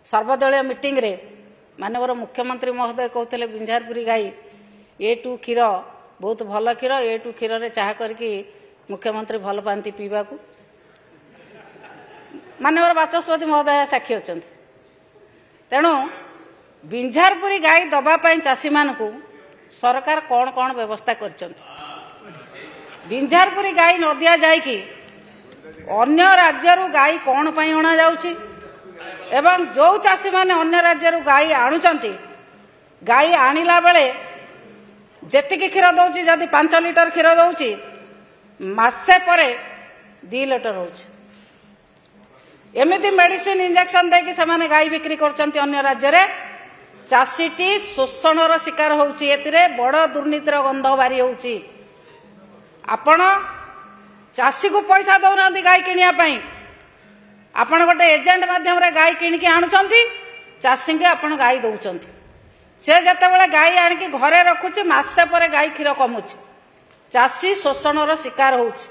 सर्वदलीय मीटिंग रे माननीय मुख्यमंत्री महोदय कहते बिंझारपुरी गाई ए2 क्षीर बहुत भल क्षीर ए2 क्षीर रे चाह करके मुख्यमंत्री भल पाती पीवा को माननीय बाचस्पति महोदय साक्षी अच्छा तेणु बिंझारपुरी गाई दबापाई चाषी मानू सरकार कौन कौन व्यवस्था कर बिंझारपुरी गाई न दिया जाए कि अन्य राज्य गाई कौन पाई अणा जाउछि एवं जो चाषी माने अन्य राज्य गाई आणुचंती गाई आणिला बेले जेतिकी क्षीर दउछि जदि 5 लिटर क्षीर दउछि मासे परे 2 लिटर होउछि एमिति मेडिसिन इंजेक्शन देकी से गाई बिक्री करचंती अन्य राज्य रे चाषीटी शोषणर शिकार होउछि एतिरे बड़ दुर्नीतिर गंध बारी होउछि आपण चाषी को पैसा दौना गाई किनिया पई आपण गोटे एजेंट माध्यम रे गाई किणिकी आणुचंती चाषी के आपण गाई दउचंती से जेतेबेले गाई आनिकी घरे रखुछि मासे परे गाई क्षीर कमुछि चाषी शोषणर शिकार होउछि।